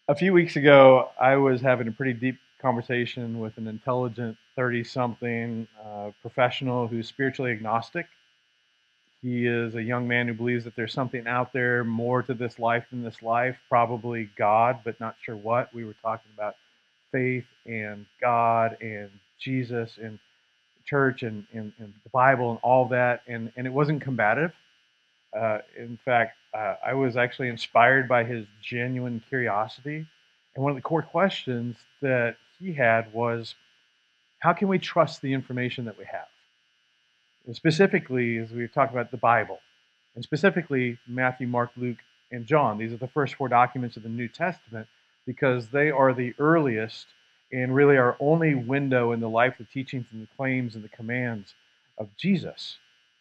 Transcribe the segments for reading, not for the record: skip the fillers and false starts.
A few weeks ago, I was having a pretty deep conversation with an intelligent 30 something professional who's spiritually agnostic. He is a young man who believes that there's something out there more to this life than this life, probably God, but not sure what. We were talking about faith and God and Jesus and church and the Bible and all that, and it wasn't combative. In fact, I was actually inspired by his genuine curiosity. And one of the core questions that he had was, how can we trust the information that we have? And specifically, as we've talked about the Bible, and specifically Matthew, Mark, Luke, and John. These are the first four documents of the New Testament because they are the earliest and really our only window in the life, the teachings, and the claims and the commands of Jesus.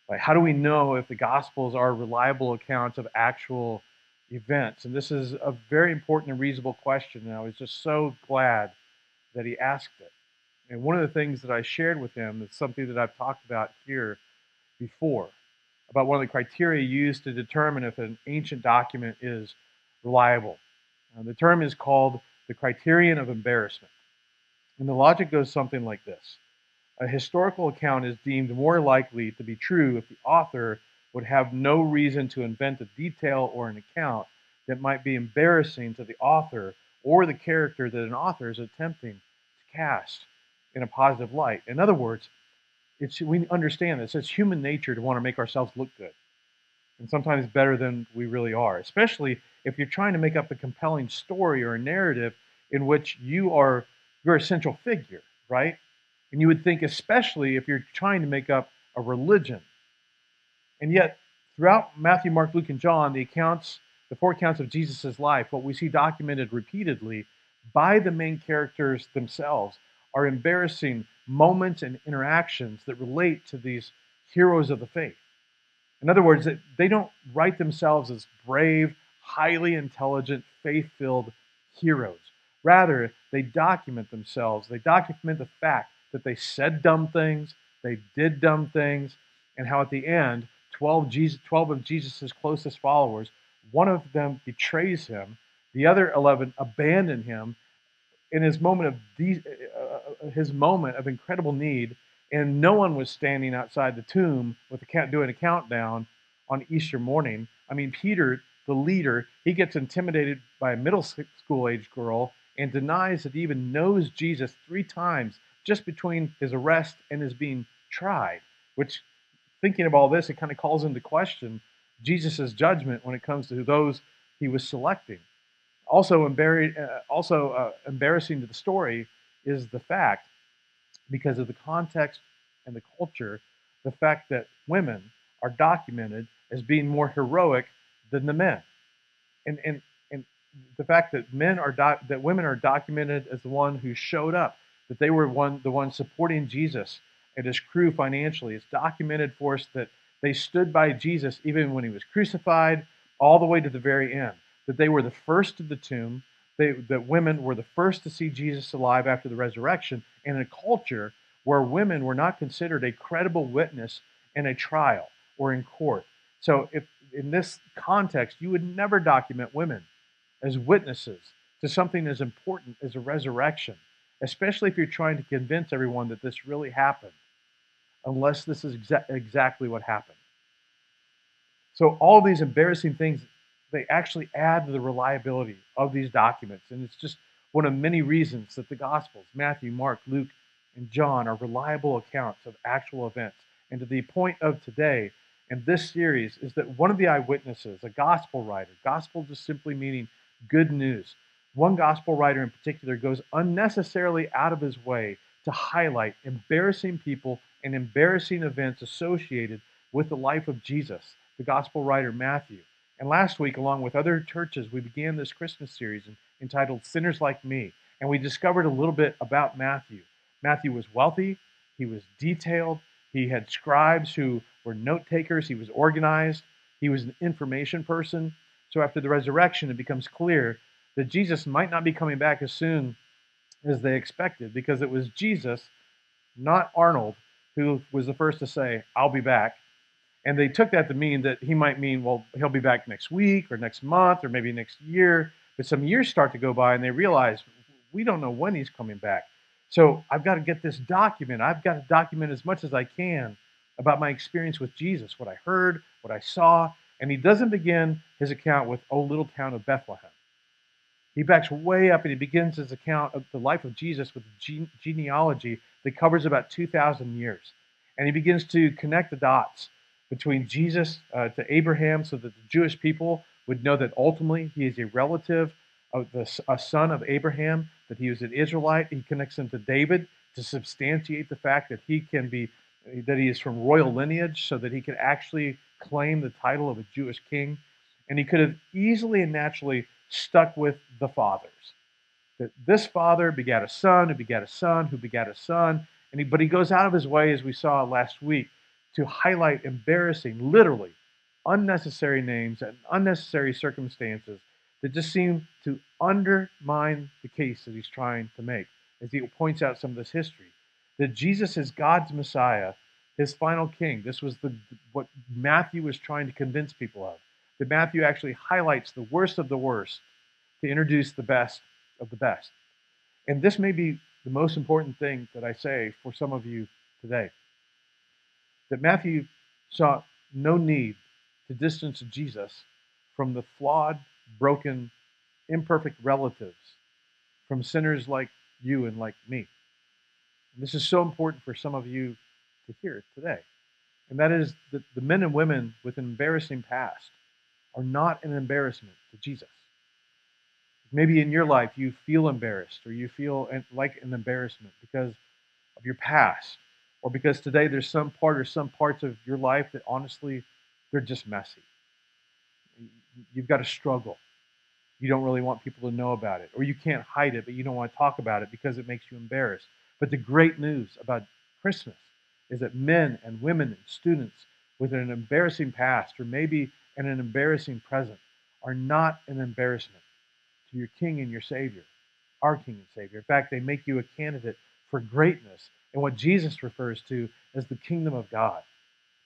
Like, how do we know if the Gospels are reliable accounts of actual events? And this is a very important and reasonable question. And I was just so glad that he asked it. And one of the things that I shared with him is something that I've talked about here before about one of the criteria used to determine if an ancient document is reliable. The term is called the criterion of embarrassment. And the logic goes something like this. A historical account is deemed more likely to be true if the author would have no reason to invent a detail or an account that might be embarrassing to the author or the character that an author is attempting to cast in a positive light. In other words, we understand this. It's human nature to want to make ourselves look good, and sometimes better than we really are, especially if you're trying to make up a compelling story or a narrative in which you're a central figure, right? And you would think, especially if you're trying to make up a religion. And yet, throughout Matthew, Mark, Luke, and John, the four accounts of Jesus' life, what we see documented repeatedly by the main characters themselves are embarrassing moments and interactions that relate to these heroes of the faith. In other words, they don't write themselves as brave, highly intelligent, faith filled heroes. Rather, they document themselves. They document the fact that they said dumb things, they did dumb things, and how at the end, 12 of Jesus' closest followers, one of them betrays him, the other 11 abandon him in his moment of incredible need, and no one was standing outside the tomb with doing a countdown on Easter morning. I mean, Peter, the leader, he gets intimidated by a middle school age girl and denies that he even knows Jesus three times just between his arrest and his being tried. Which, thinking of all this, it kind of calls into question Jesus' judgment when it comes to those he was selecting. Embarrassing to the story is the fact, because of the context and the culture, the fact that women are documented as being more heroic than the men, and the fact that women are documented as the one who showed up, that they were the one supporting Jesus and his crew financially. It's documented for us that they stood by Jesus even when he was crucified, all the way to the very end. That they were the first to the tomb. That women were the first to see Jesus alive after the resurrection, in a culture where women were not considered a credible witness in a trial or in court. So, if in this context, you would never document women as witnesses to something as important as a resurrection, especially if you're trying to convince everyone that this really happened, unless this is exactly what happened. So all these embarrassing things, they actually add to the reliability of these documents. And it's just one of many reasons that the Gospels, Matthew, Mark, Luke, and John, are reliable accounts of actual events. And to the point of today, in this series, is that one of the eyewitnesses, a gospel writer, gospel just simply meaning good news, one gospel writer in particular goes unnecessarily out of his way to highlight embarrassing people and embarrassing events associated with the life of Jesus, the gospel writer Matthew. And last week, along with other churches, we began this Christmas series entitled Sinners Like Me. And we discovered a little bit about Matthew. Matthew was wealthy, he was detailed, he had scribes who were note takers, he was organized, he was an information person. So after the resurrection, it becomes clear that Jesus might not be coming back as soon as they expected, because it was Jesus, not Arnold, who was the first to say, "I'll be back." And they took that to mean that he might mean, well, he'll be back next week or next month or maybe next year. But some years start to go by and they realize we don't know when he's coming back. So I've got to get this document. I've got to document as much as I can about my experience with Jesus, what I heard, what I saw. And he doesn't begin his account with, oh, little town of Bethlehem. He backs way up and he begins his account of the life of Jesus with a genealogy that covers about 2,000 years. And he begins to connect the dots between Jesus to Abraham so that the Jewish people would know that ultimately he is a relative of a son of Abraham, that he was an Israelite. He connects him to David to substantiate the fact that he is from royal lineage so that he could actually claim the title of a Jewish king. And he could have easily and naturally stuck with the fathers. That this father begat a son, who begat a son, who begat a son. But he goes out of his way, as we saw last week, to highlight embarrassing, literally, unnecessary names and unnecessary circumstances that just seem to undermine the case that he's trying to make, as he points out some of this history. That Jesus is God's Messiah, his final king. This was what Matthew was trying to convince people of. That Matthew actually highlights the worst of the worst to introduce the best of the best. And this may be the most important thing that I say for some of you today. That Matthew saw no need to distance Jesus from the flawed, broken, imperfect relatives, from sinners like you and like me. And this is so important for some of you to hear today. And that is that the men and women with an embarrassing past are not an embarrassment to Jesus. Maybe in your life you feel embarrassed or you feel like an embarrassment because of your past, or because today there's some part or some parts of your life that honestly, they're just messy. You've got a struggle. You don't really want people to know about it, or you can't hide it, but you don't want to talk about it because it makes you embarrassed. But the great news about Christmas is that men and women and students with an embarrassing past, or maybe an embarrassing present, are not an embarrassment to your King and your Savior, our King and Savior. In fact, they make you a candidate for greatness in what Jesus refers to as the kingdom of God.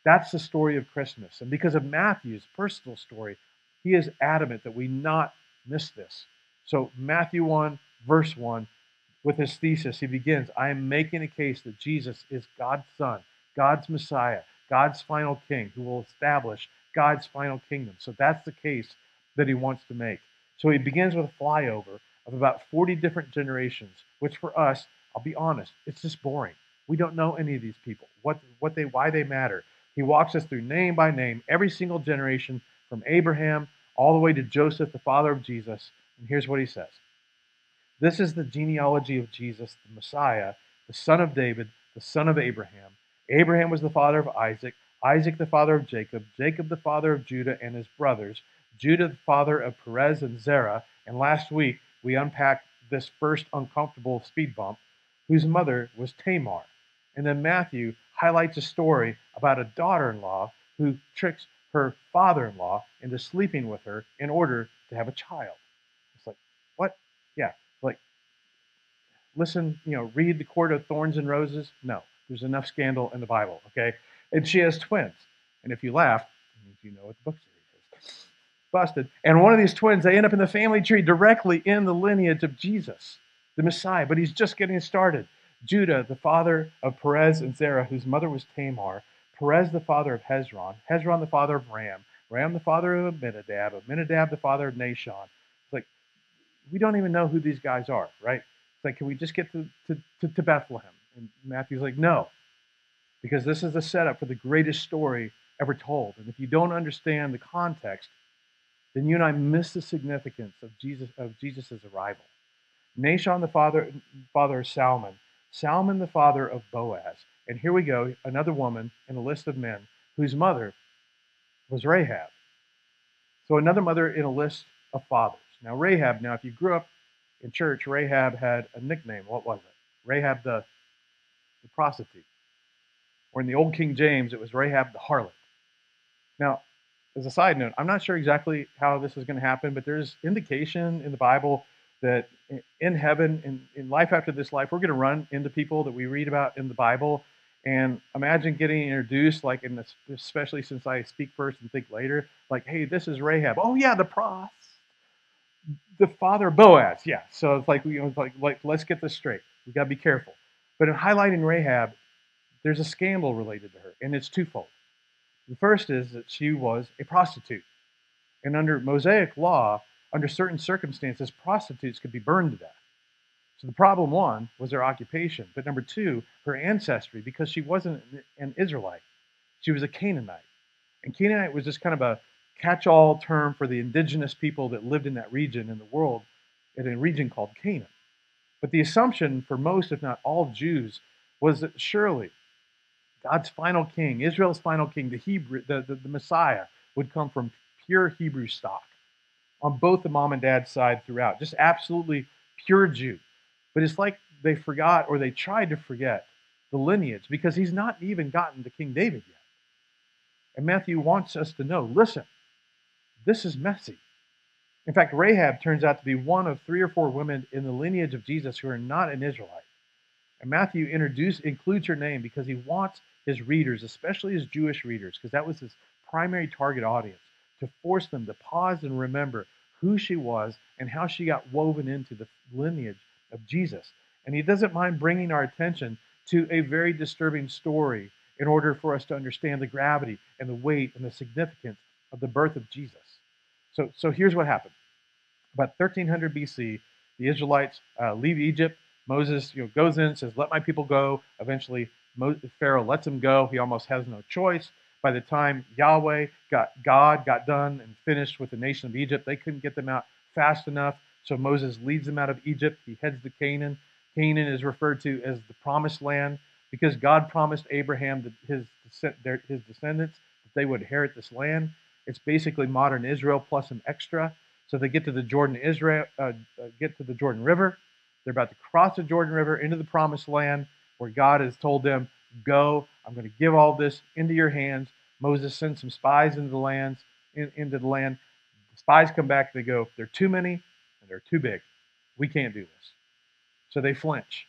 That's the story of Christmas. And because of Matthew's personal story, he is adamant that we not miss this. So Matthew 1, verse 1, with his thesis, he begins, I am making a case that Jesus is God's Son, God's Messiah, God's final king who will establish God's final kingdom. So that's the case that he wants to make. So he begins with a flyover of about 40 different generations, which for us, I'll be honest, it's just boring. We don't know any of these people, why they matter. He walks us through name by name, every single generation from Abraham all the way to Joseph, the father of Jesus. And here's what he says. This is the genealogy of Jesus, the Messiah, the son of David, the son of Abraham. Abraham was the father of Isaac, Isaac the father of Jacob, Jacob the father of Judah and his brothers, Judah the father of Perez and Zerah. And last week, we unpacked this first uncomfortable speed bump, whose mother was Tamar. And then Matthew highlights a story about a daughter-in-law who tricks her father-in-law into sleeping with her in order to have a child. It's like, what? Yeah, like, listen, read the Court of Thorns and Roses. No, there's enough scandal in the Bible, okay? And she has twins. And if you laugh, it means you know what the book series is. Busted. And one of these twins, they end up in the family tree directly in the lineage of Jesus, the Messiah. But he's just getting started. Judah, the father of Perez and Zerah, whose mother was Tamar. Perez, the father of Hezron. Hezron, the father of Ram. Ram, the father of Amminadab. Amminadab, the father of Nahshon. It's like, we don't even know who these guys are, right? It's like, can we just get to Bethlehem? And Matthew's like, no, because this is the setup for the greatest story ever told. And if you don't understand the context, then you and I miss the significance of Jesus' arrival. Nahshon, the father of Salmon. Salmon, the father of Boaz. And here we go, another woman in a list of men whose mother was Rahab. So another mother in a list of fathers. Now Rahab, if you grew up in church, Rahab had a nickname. What was it? Rahab the prostitute. Or in the old King James, it was Rahab the harlot. Now, as a side note, I'm not sure exactly how this is going to happen, but there's indication in the Bible that in heaven, in life after this life, we're going to run into people that we read about in the Bible. And imagine getting introduced, like especially since I speak first and think later, like, hey, this is Rahab. Oh yeah, the prostitute. The father of Boaz, yeah. So it's like, like let's get this straight. We got to be careful. But in highlighting Rahab, there's a scandal related to her, and it's twofold. The first is that she was a prostitute. And under Mosaic law, under certain circumstances, prostitutes could be burned to death. So the problem, one, was her occupation. But number two, her ancestry, because she wasn't an Israelite. She was a Canaanite. And Canaanite was just kind of a catch all term for the indigenous people that lived in that region in the world, in a region called Canaan. But the assumption for most, if not all Jews, was that surely God's final king, Israel's final king, the Messiah, would come from pure Hebrew stock on both the mom and dad side throughout, just absolutely pure Jew. But it's like they forgot or they tried to forget the lineage because he's not even gotten to King David yet. And Matthew wants us to know, listen, this is messy. In fact, Rahab turns out to be one of 3 or 4 women in the lineage of Jesus who are not an Israelite. And Matthew includes her name because he wants his readers, especially his Jewish readers, because that was his primary target audience, to force them to pause and remember who she was and how she got woven into the lineage of Jesus. And he doesn't mind bringing our attention to a very disturbing story in order for us to understand the gravity and the weight and the significance of the birth of Jesus. So here's what happened. About 1300 BC, the Israelites leave Egypt. Moses goes in, says, let my people go. Eventually, Pharaoh lets him go. He almost has no choice. By the time God got done and finished with the nation of Egypt, they couldn't get them out fast enough. So Moses leads them out of Egypt. He heads to Canaan. Canaan is referred to as the promised land because God promised Abraham that his descendants, that they would inherit this land. It's basically modern Israel plus some extra. So they get to the Jordan River. They're about to cross the Jordan River into the promised land where God has told them, go, I'm going to give all this into your hands. Moses sends some spies into the land. The spies come back, they go, they're too many and they're too big. We can't do this. So they flinch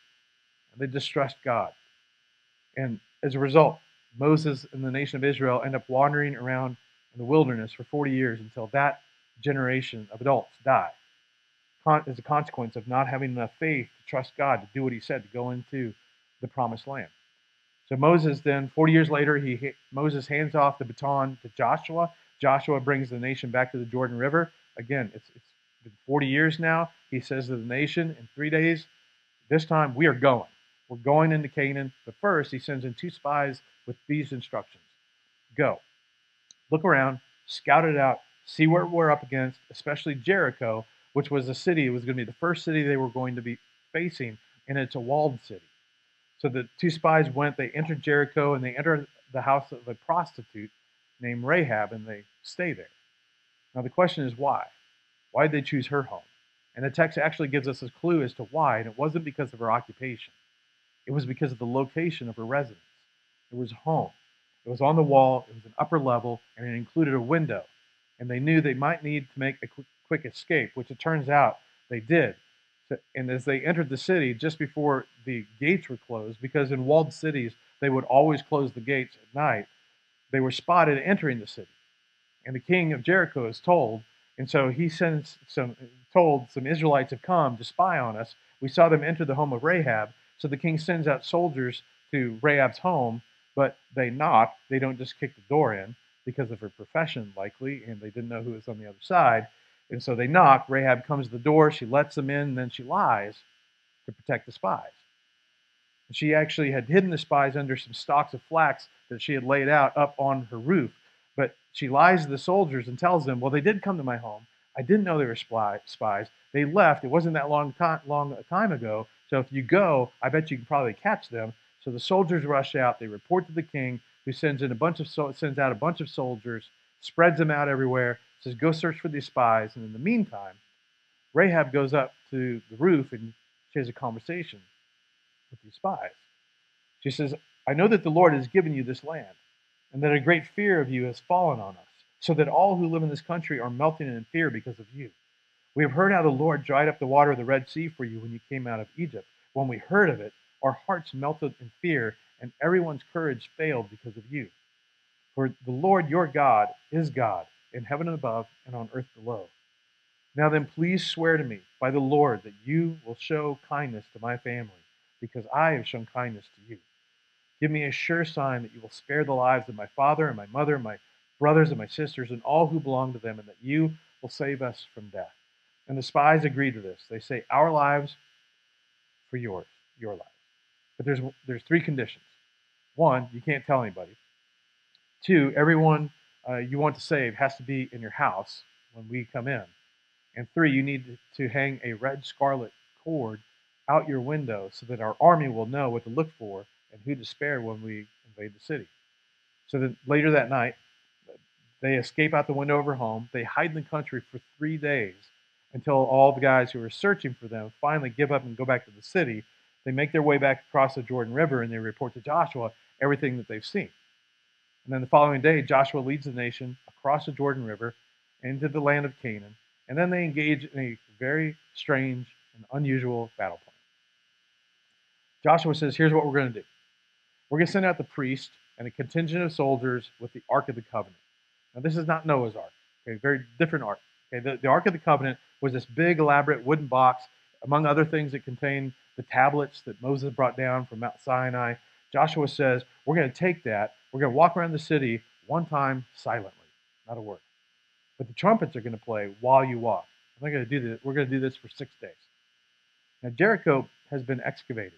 and they distrust God. And as a result, Moses and the nation of Israel end up wandering around in the wilderness for 40 years until that generation of adults die as a consequence of not having enough faith to trust God to do what he said, to go into the promised land. So Moses then, 40 years later, Moses hands off the baton to Joshua. Joshua brings the nation back to the Jordan River. Again, it's been 40 years now. He says to the nation, in 3 days, this time we are going. We're going into Canaan. But first, he sends in 2 spies with these instructions. Go. Look around, scout it out, see what we're up against, especially Jericho, which was a city. It was going to be the first city they were going to be facing, and it's a walled city. So the 2 spies went, they entered Jericho, and they entered the house of a prostitute named Rahab, and they stay there. Now the question is why? Why did they choose her home? And the text actually gives us a clue as to why, and it wasn't because of her occupation. It was because of the location of her residence. It was home. It was on the wall, it was an upper level, and it included a window. And they knew they might need to make a quick escape, which it turns out they did. And as they entered the city, just before the gates were closed, because in walled cities, they would always close the gates at night, they were spotted entering the city. And the king of Jericho is told, and so he told some Israelites have come to spy on us. We saw them enter the home of Rahab. So the king sends out soldiers to Rahab's home, but they knock. They don't just kick the door in because of her profession, likely, and they didn't know who was on the other side. And so they knock. Rahab comes to the door. She lets them in, and then she lies to protect the spies. And she actually had hidden the spies under some stalks of flax that she had laid out up on her roof. But she lies to the soldiers and tells them, well, they did come to my home. I didn't know they were spies. They left. It wasn't that long a time ago. So if you go, I bet you can probably catch them. So the soldiers rush out. They report to the king, who sends out a bunch of soldiers, spreads them out everywhere, says, go search for these spies. And in the meantime, Rahab goes up to the roof and she has a conversation with these spies. She says, I know that the Lord has given you this land, and that a great fear of you has fallen on us, so that all who live in this country are melting in fear because of you. We have heard how the Lord dried up the water of the Red Sea for you when you came out of Egypt. When we heard of it, our hearts melted in fear, and everyone's courage failed because of you. For the Lord your God is God, in heaven above and on earth below. Now then, please swear to me by the Lord that you will show kindness to my family, because I have shown kindness to you. Give me a sure sign that you will spare the lives of my father and my mother, and my brothers and my sisters, and all who belong to them, and that you will save us from death. And the spies agree to this. They say, our lives for yours, your lives. But there's three conditions. One, you can't tell anybody. Two, everyone you want to save has to be in your house when we come in. And three, you need to hang a red scarlet cord out your window so that our army will know what to look for and who to spare when we invade the city. So that later that night, they escape out the window of her home. They hide in the country for 3 days until all the guys who are searching for them finally give up and go back to the city. They make their way back across the Jordan River and they report to Joshua everything that they've seen. And then the following day, Joshua leads the nation across the Jordan River into the land of Canaan. And then they engage in a very strange and unusual battle plan. Joshua says, here's what we're going to do. We're going to send out the priest and a contingent of soldiers with the Ark of the Covenant. Now, this is not Noah's Ark, okay, very different ark. Okay, the Ark of the Covenant was this big, elaborate wooden box. Among other things, it contained the tablets that Moses brought down from Mount Sinai. Joshua says, we're going to take that. We're going to walk around the city one time silently, not a word. But the trumpets are going to play while you walk. I'm not going to do this. We're going to do this for 6 days. Now, Jericho has been excavated.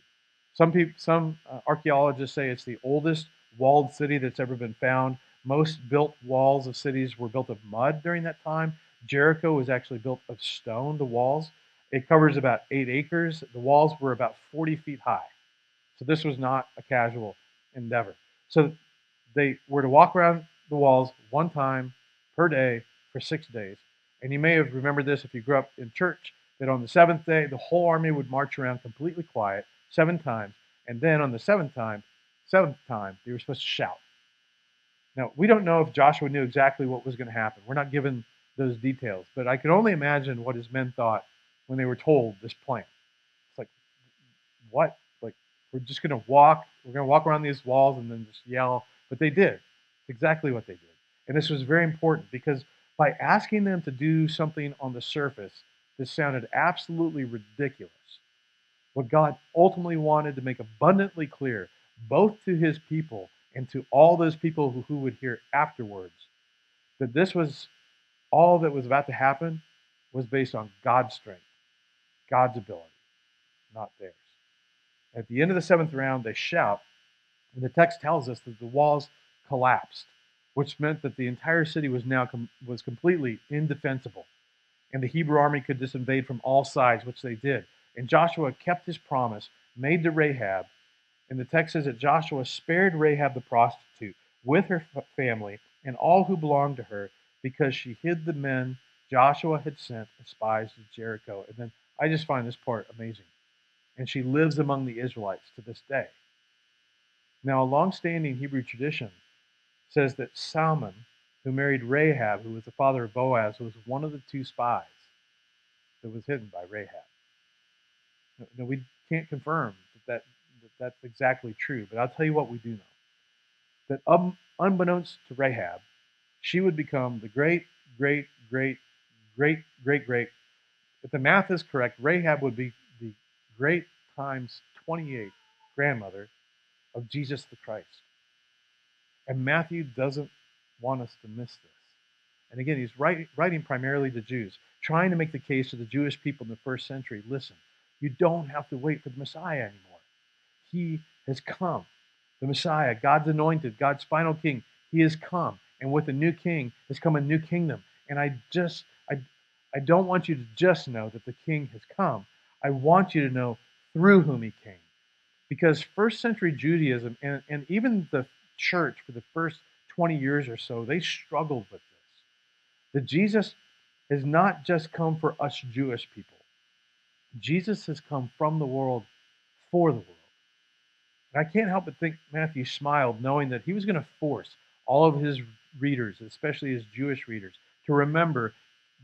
Some archaeologists say it's the oldest walled city that's ever been found. Most built walls of cities were built of mud during that time. Jericho was actually built of stone, the walls. It covers about 8 acres. The walls were about 40 feet high. So this was not a casual endeavor. So they were to walk around the walls one time per day for 6 days. And you may have remembered this if you grew up in church, that on the seventh day, the whole army would march around completely quiet 7 times. And then on the seventh time, they were supposed to shout. Now, we don't know if Joshua knew exactly what was going to happen. We're not given those details. But I can only imagine what his men thought when they were told this plan. It's like, what? Like, we're just going to walk. We're going to walk around these walls and then just yell. But they did. It's exactly what they did. And this was very important because by asking them to do something on the surface that sounded absolutely ridiculous, what God ultimately wanted to make abundantly clear, both to his people and to all those people who would hear afterwards, that this was all that was about to happen was based on God's strength, God's ability, not theirs. At the end of the 7th round, they shout, and the text tells us that the walls collapsed, which meant that the entire city was completely indefensible, and the Hebrew army could just invade from all sides, which they did. And Joshua kept his promise made to Rahab, and the text says that Joshua spared Rahab the prostitute with her family and all who belonged to her because she hid the men Joshua had sent as spies to Jericho. And then I just find this part amazing. And she lives among the Israelites to this day. Now, a long-standing Hebrew tradition says that Salmon, who married Rahab, who was the father of Boaz, was one of the 2 spies that was hidden by Rahab. Now, we can't confirm that that's exactly true, but I'll tell you what we do know. That unbeknownst to Rahab, she would become the great, great, great, great, great, great. If the math is correct, Rahab would be the great times 28 grandmother of Jesus the Christ. And Matthew doesn't want us to miss this. And again, he's writing primarily to Jews, trying to make the case to the Jewish people in the first century. Listen, you don't have to wait for the Messiah anymore. He has come. The Messiah, God's anointed, God's final king, he has come. And with a new king has come a new kingdom. And I don't want you to just know that the king has come. I want you to know through whom he came. Because first century Judaism and even the church for the first 20 years or so, they struggled with this. That Jesus has not just come for us Jewish people. Jesus has come from the world for the world. And I can't help but think Matthew smiled, knowing that he was going to force all of his readers, especially his Jewish readers, to remember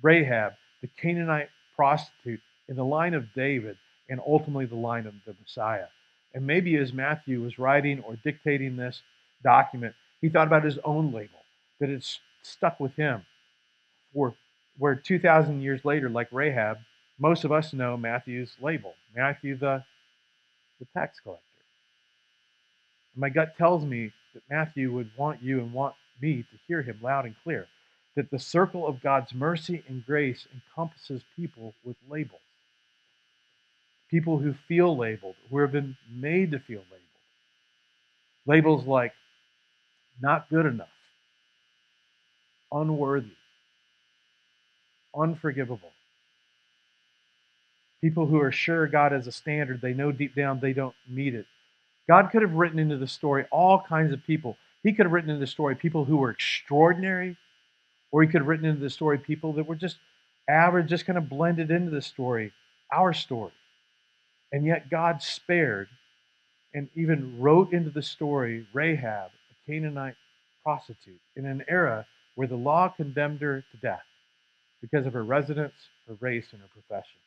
Rahab, the Canaanite prostitute, in the line of David and ultimately the line of the Messiah. And maybe as Matthew was writing or dictating this document, he thought about his own label, that it's stuck with him for where 2,000 years later, like Rahab, most of us know Matthew's label, Matthew the tax collector. And my gut tells me that Matthew would want you and want me to hear him loud and clear, that the circle of God's mercy and grace encompasses people with labels, people who feel labeled, who have been made to feel labeled. Labels like not good enough, unworthy, unforgivable. People who are sure God has a standard, they know deep down they don't meet it. God could have written into the story all kinds of people. He could have written into the story people who were extraordinary, or he could have written into the story people that were just average, just kind of blended into the story, our story. And yet God spared and even wrote into the story Rahab, a Canaanite prostitute, in an era where the law condemned her to death because of her residence, her race, and her profession.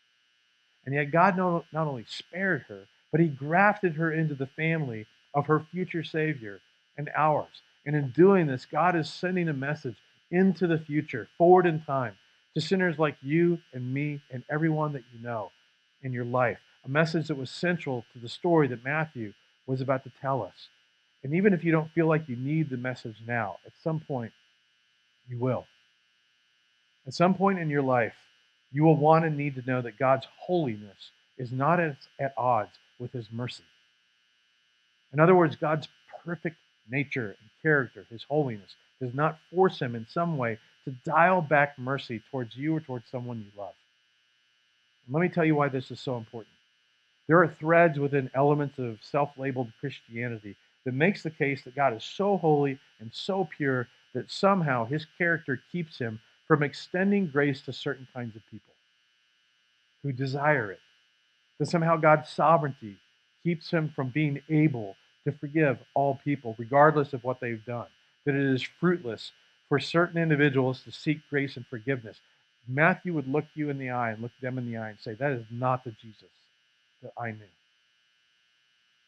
And yet God not only spared her, but he grafted her into the family of her future Savior and ours. And in doing this, God is sending a message into the future, forward in time, to sinners like you and me and everyone that you know in your life. A message that was central to the story that Matthew was about to tell us. And even if you don't feel like you need the message now, at some point you will. At some point in your life, you will want and need to know that God's holiness is not at odds with his mercy. In other words, God's perfect nature and character, his holiness, does not force him in some way to dial back mercy towards you or towards someone you love. And let me tell you why this is so important. There are threads within elements of self-labeled Christianity that makes the case that God is so holy and so pure that somehow his character keeps him from extending grace to certain kinds of people who desire it. That somehow God's sovereignty keeps him from being able to forgive all people, regardless of what they've done. That it is fruitless for certain individuals to seek grace and forgiveness. Matthew would look you in the eye and look them in the eye and say, that is not the Jesus that I knew.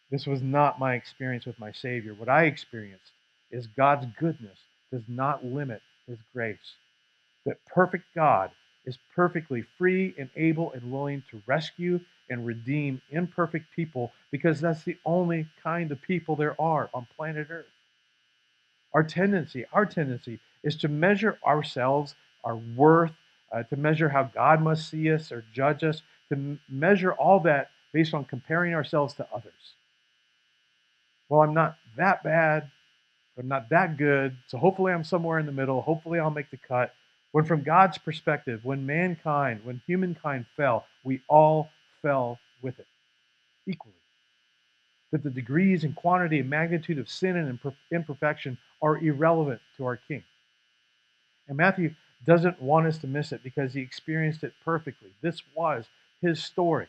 This was not my experience with my Savior. What I experienced is God's goodness does not limit his grace. That perfect God is perfectly free and able and willing to rescue and redeem imperfect people because that's the only kind of people there are on planet Earth. Our tendency is to measure ourselves, our worth, to measure how God must see us or judge us, to measure all that based on comparing ourselves to others. Well, I'm not that bad, but I'm not that good, so hopefully I'm somewhere in the middle. Hopefully I'll make the cut. When from God's perspective, when humankind fell, we all fell with it equally. That the degrees and quantity and magnitude of sin and imperfection are irrelevant to our King. And Matthew doesn't want us to miss it because he experienced it perfectly. This was his story.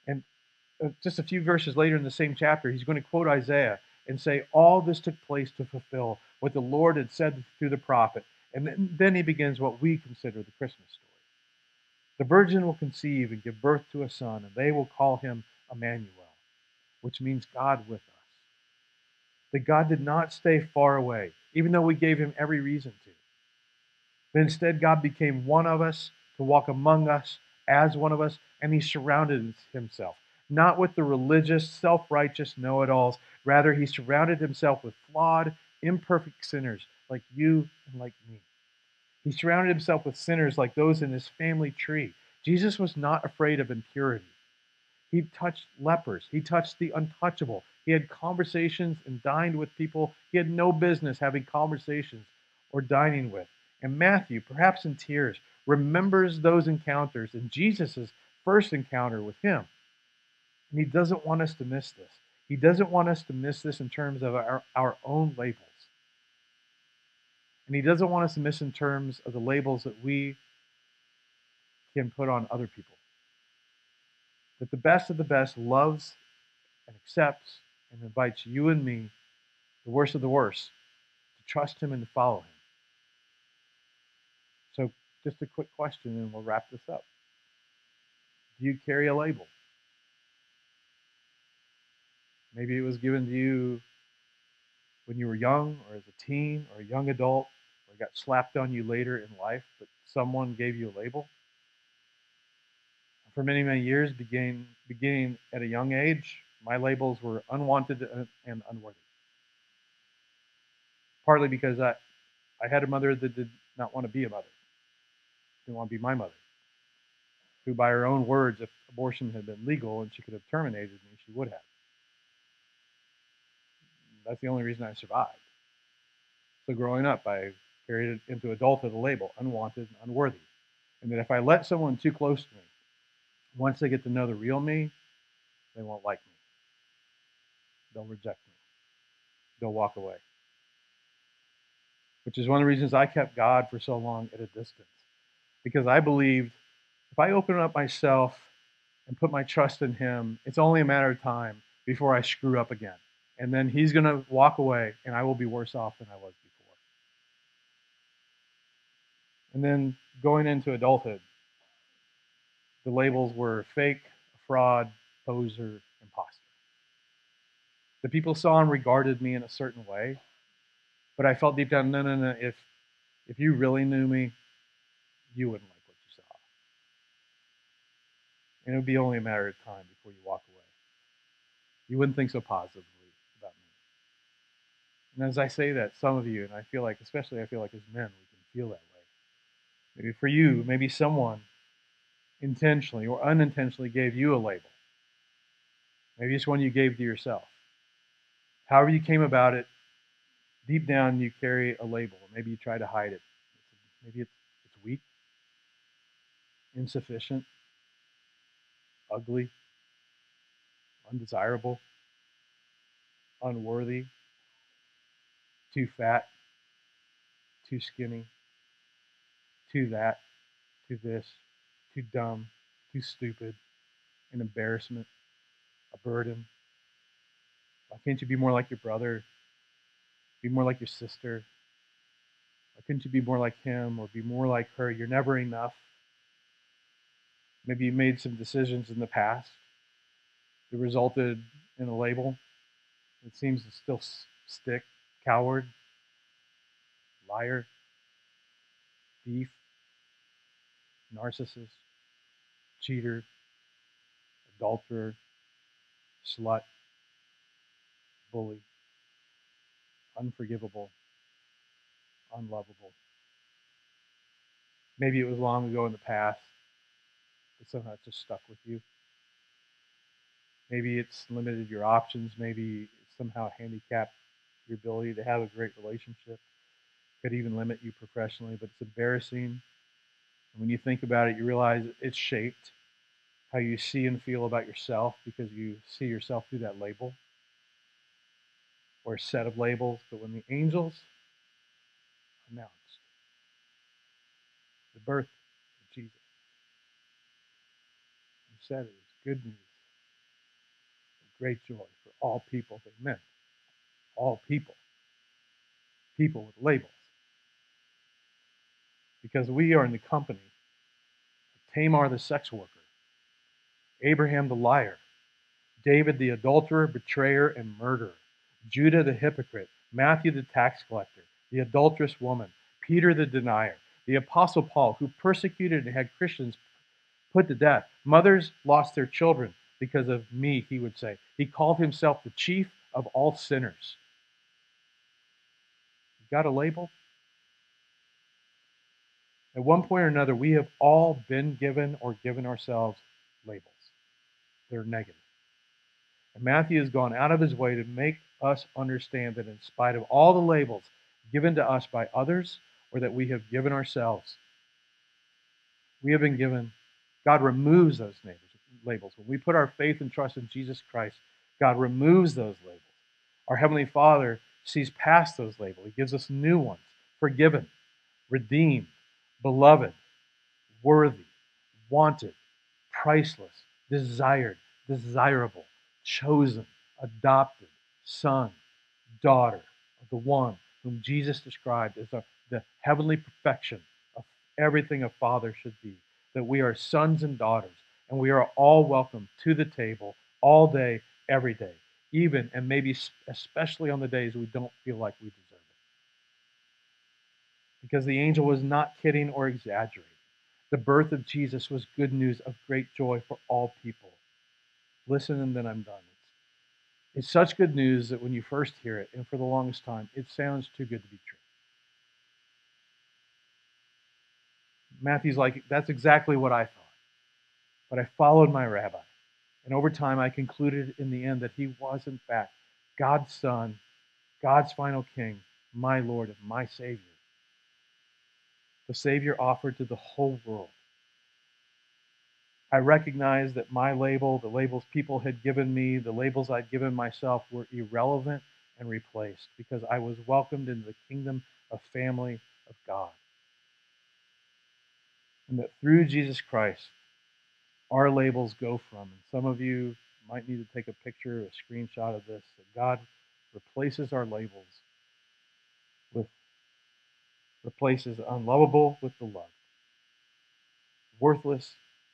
And just a few verses later in the same chapter, he's going to quote Isaiah and say, all this took place to fulfill what the Lord had said through the prophet. And then he begins what we consider the Christmas story. The virgin will conceive and give birth to a son, and they will call him Emmanuel, which means God with us. That God did not stay far away, even though we gave him every reason to. But instead, God became one of us to walk among us as one of us, and he surrounded himself, not with the religious, self-righteous know-it-alls. Rather, he surrounded himself with flawed, imperfect sinners like you and like me. He surrounded himself with sinners like those in his family tree. Jesus was not afraid of impurity. He touched lepers. He touched the untouchable. He had conversations and dined with people he had no business having conversations or dining with. And Matthew, perhaps in tears, remembers those encounters and Jesus' first encounter with him. And he doesn't want us to miss this. He doesn't want us to miss this in terms of our own labels. And he doesn't want us to miss in terms of the labels that we can put on other people. That the best of the best loves and accepts and invites you and me, the worst of the worst, to trust him and to follow him. So just a quick question and we'll wrap this up. Do you carry a label? Maybe it was given to you when you were young or as a teen or a young adult or got slapped on you later in life, but someone gave you a label. For many, many years, beginning at a young age, my labels were unwanted and unworthy. Partly because I had a mother that did not want to be a mother, didn't want to be my mother, who, by her own words, if abortion had been legal and she could have terminated me, she would have. That's the only reason I survived. So growing up, I carried it into adulthood a label, unwanted and unworthy. And that if I let someone too close to me, once they get to know the real me, they won't like me. They'll reject me. They'll walk away. Which is one of the reasons I kept God for so long at a distance. Because I believed if I open up myself and put my trust in Him, it's only a matter of time before I screw up again. And then He's going to walk away and I will be worse off than I was before. And then going into adulthood, the labels were fake, fraud, poser, imposter. The people saw and regarded me in a certain way, but I felt deep down, no. If you really knew me, you wouldn't like what you saw. And it would be only a matter of time before you walk away. You wouldn't think so positively about me. And as I say that, some of you, and I feel like, especially I feel like as men, we can feel that way. Maybe for you, maybe someone intentionally or unintentionally gave you a label. Maybe it's one you gave to yourself. However you came about it, deep down you carry a label. Maybe you try to hide it. Maybe it's weak, insufficient, ugly, undesirable, unworthy, too fat, too skinny, too that, too this, too dumb, too stupid, an embarrassment, a burden. Why can't you be more like your brother? Be more like your sister? Why couldn't you be more like him or be more like her? You're never enough. Maybe you made some decisions in the past that resulted in a label that seems to still stick. Coward, liar, thief, narcissist, cheater, adulterer, slut, bully, unforgivable, unlovable. Maybe it was long ago in the past, but somehow it just stuck with you. Maybe it's limited your options. Maybe it's somehow handicapped your ability to have a great relationship. Could even limit you professionally, but it's embarrassing. And when you think about it, you realize it's shaped how you see and feel about yourself because you see yourself through that label or a set of labels. But when the angels announced the birth of Jesus, and said it was good news, great joy for all people, they meant all people, people with labels. Because we are in the company of Tamar the sex worker, Abraham the liar, David the adulterer, betrayer, and murderer, Judah the hypocrite, Matthew the tax collector, the adulterous woman, Peter the denier, the apostle Paul, who persecuted and had Christians put to death. Mothers lost their children because of me, he would say. He called himself the chief of all sinners. You got a label? At one point or another, we have all been given or given ourselves labels. They're negative. And Matthew has gone out of his way to make us understand that in spite of all the labels given to us by others or that we have given ourselves, we have been given, God removes those labels. When we put our faith and trust in Jesus Christ, God removes those labels. Our Heavenly Father sees past those labels. He gives us new ones: forgiven, redeemed, beloved, worthy, wanted, priceless, desired, desirable, chosen, adopted, son, daughter of the one whom Jesus described as the heavenly perfection of everything a father should be. That we are sons and daughters, and we are all welcome to the table all day, every day, even and maybe especially on the days we don't feel like we deserve it. because the angel was not kidding or exaggerating. The birth of Jesus was good news of great joy for all people. Listen, and then I'm done. It's such good news that when you first hear it, and for the longest time, it sounds too good to be true. Matthew's like, that's exactly what I thought. But I followed my rabbi. And over time, I concluded in the end that he was, in fact, God's Son, God's final King, my Lord, and my Savior. The Savior offered to the whole world. I recognized that my label, the labels people had given me, the labels I'd given myself were irrelevant and replaced because I was welcomed into the kingdom of family of God. And that through Jesus Christ, our labels go from, and some of you might need to take a picture, a screenshot of this, that God replaces our labels with, replaces unlovable with beloved, worthless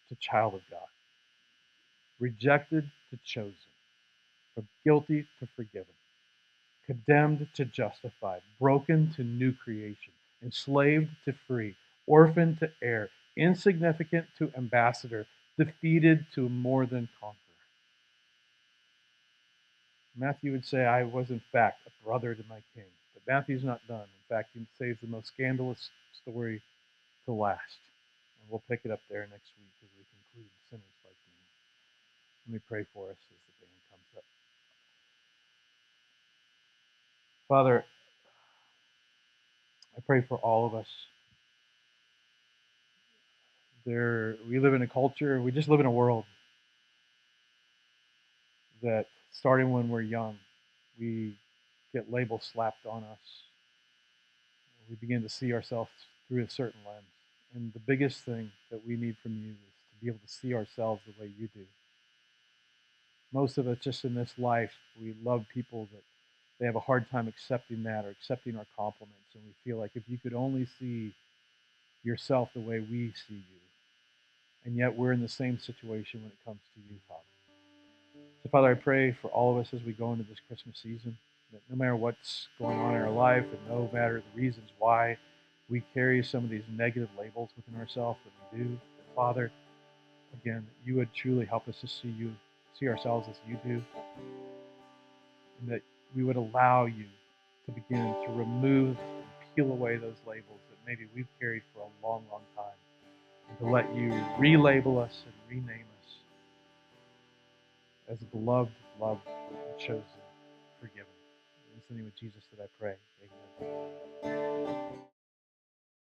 to child of God, rejected to chosen, from guilty to forgiven, condemned to justified, broken to new creation, enslaved to free, orphan to heir, insignificant to ambassador, defeated to more than conqueror. Matthew would say, I was in fact a brother to my king. But Matthew's not done. In fact, he saves the most scandalous story to last. And we'll pick it up there next week as we conclude Sinners Like Me. Let me pray for us as the band comes up. Father, I pray for all of us. We live in a culture, we just live in a world that starting when we're young, we get labels slapped on us. We begin to see ourselves through a certain lens. And the biggest thing that we need from you is to be able to see ourselves the way you do. Most of us just in this life, we love people that they have a hard time accepting that or accepting our compliments. And we feel like if you could only see yourself the way we see you. And yet we're in the same situation when it comes to you, Father. So, Father, I pray for all of us as we go into this Christmas season, that no matter what's going on in our life and no matter the reasons why we carry some of these negative labels within ourselves that we do, that, Father, again, that you would truly help us to see ourselves as you do, and that we would allow you to begin to remove and peel away those labels that maybe we've carried for a long, long time, and to let you relabel us and rename us as beloved, loved, and chosen, forgiven. In the name of Jesus that I pray. Amen.